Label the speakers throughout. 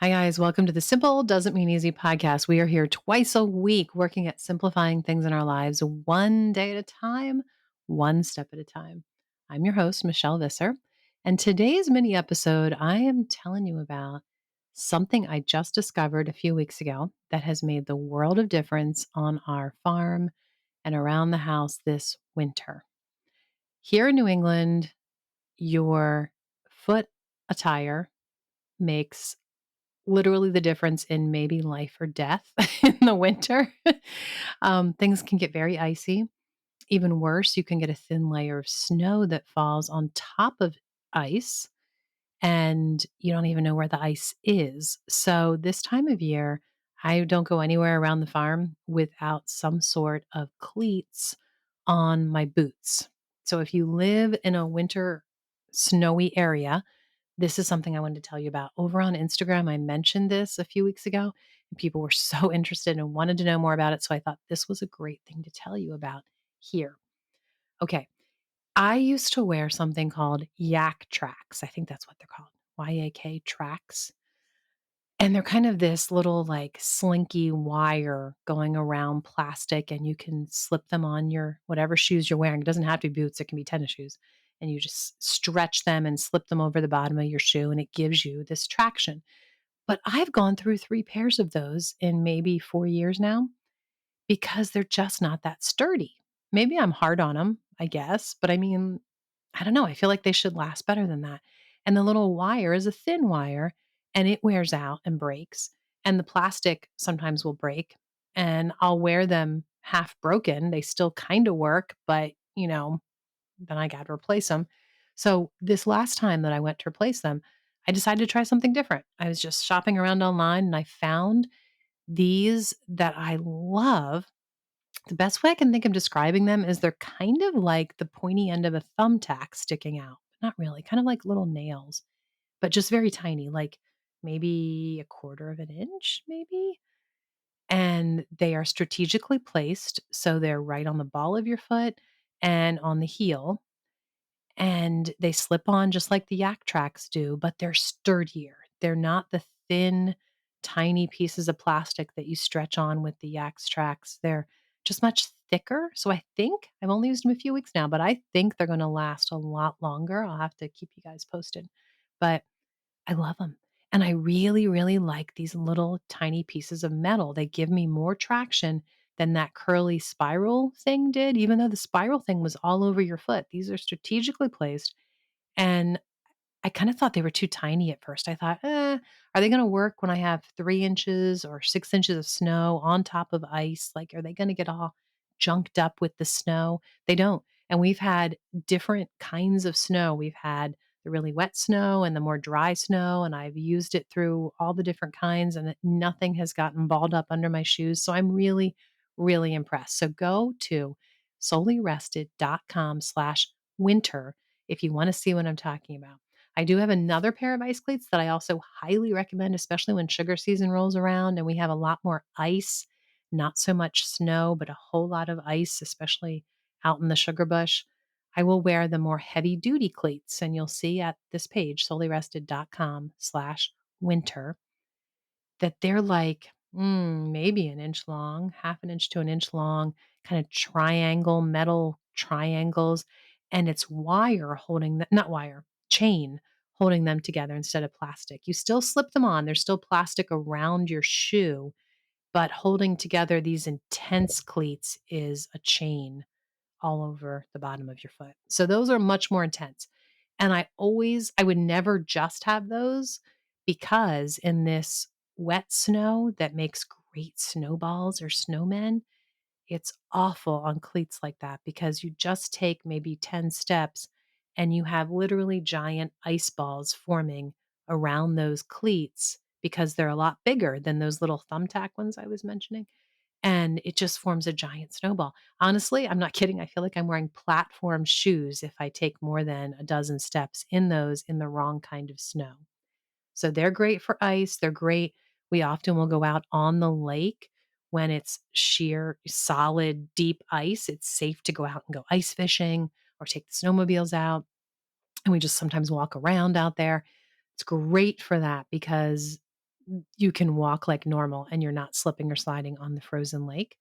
Speaker 1: Hi, guys. Welcome to the Simple Doesn't Mean Easy podcast. We are here twice a week working at simplifying things in our lives one day at a time, one step at a time. I'm your host, Michelle Visser. And today's mini episode, I am telling you about something I just discovered a few weeks ago that has made the world of difference on our farm and around the house this winter. Here in New England, your foot attire makes literally the difference in maybe life or death in the winter. Things can get very icy. Even worse, you can get a thin layer of snow that falls on top of ice, and you don't even know where the ice is. So, this time of year, I don't go anywhere around the farm without some sort of cleats on my boots. So, if you live in a winter snowy area, this is something I wanted to tell you about. Over on Instagram, I mentioned this a few weeks ago, and people were so interested and wanted to know more about it. So I thought this was a great thing to tell you about here. Okay. I used to wear something called yak tracks. I think that's what they're called. YAK tracks. And they're kind of this little like slinky wire going around plastic, and you can slip them on your whatever shoes you're wearing. It doesn't have to be boots, it can be tennis shoes. And you just stretch them and slip them over the bottom of your shoe, and it gives you this traction. But I've gone through 3 pairs of those in maybe 4 years now because they're just not that sturdy. Maybe I'm hard on them, I guess, but I mean, I don't know. I feel like they should last better than that. And the little wire is a thin wire and it wears out and breaks. And the plastic sometimes will break. And I'll wear them half broken. They still kind of work, but then I got to replace them. So this last time that I went to replace them, I decided to try something different. I was just shopping around online and I found these that I love. The best way I can think of describing them is they're kind of like the pointy end of a thumbtack sticking out. Not really, kind of like little nails, but just very tiny, like maybe a quarter of an inch, maybe. And they are strategically placed. So they're right on the ball of your foot and on the heel. And they slip on just like the yak tracks do, but they're sturdier. They're not the thin, tiny pieces of plastic that you stretch on with the yak's tracks. They're just much thicker. So I think I've only used them a few weeks now, but I think they're going to last a lot longer. I'll have to keep you guys posted. But I love them. And I really, really like these little tiny pieces of metal. They give me more traction than that curly spiral thing did, even though the spiral thing was all over your foot. These are strategically placed. And I kind of thought they were too tiny at first. I thought, are they going to work when I have 3 inches or 6 inches of snow on top of ice? Like, are they going to get all junked up with the snow? They don't. And we've had different kinds of snow. We've had the really wet snow and the more dry snow, and I've used it through all the different kinds, and nothing has gotten balled up under my shoes. So I'm really, really impressed. So go to solelyrested.com/winter if you want to see what I'm talking about. I do have another pair of ice cleats that I also highly recommend, especially when sugar season rolls around and we have a lot more ice, not so much snow, but a whole lot of ice, especially out in the sugar bush. I will wear the more heavy duty cleats, and you'll see at this page, solelyrested.com/winter, that they're like maybe an inch long, half an inch to an inch long, kind of triangle, metal triangles. And it's wire holding them, not wire, chain holding them together instead of plastic. You still slip them on, there's still plastic around your shoe, but holding together these intense cleats is a chain all over the bottom of your foot. So those are much more intense. And I would never just have those because in this wet snow that makes great snowballs or snowmen, it's awful on cleats like that because you just take maybe 10 steps and you have literally giant ice balls forming around those cleats because they're a lot bigger than those little thumbtack ones I was mentioning. And it just forms a giant snowball. Honestly, I'm not kidding. I feel like I'm wearing platform shoes if I take more than a dozen steps in those in the wrong kind of snow. So they're great for ice. They're great. We often will go out on the lake when it's sheer, solid, deep ice. It's safe to go out and go ice fishing or take the snowmobiles out. And we just sometimes walk around out there. It's great for that because you can walk like normal and you're not slipping or sliding on the frozen lake,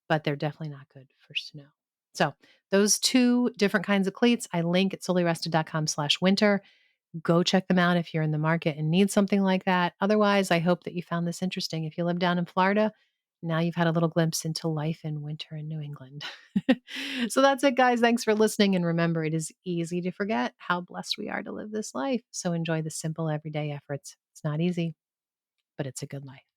Speaker 1: but they're definitely not good for snow. So those two different kinds of cleats, I link at solelyrested.com/winter. Go check them out if you're in the market and need something like that. Otherwise, I hope that you found this interesting. If you live down in Florida, now you've had a little glimpse into life in winter in New England. So that's it, guys. Thanks for listening. And remember, it is easy to forget how blessed we are to live this life. So enjoy the simple everyday efforts. It's not easy, but it's a good life.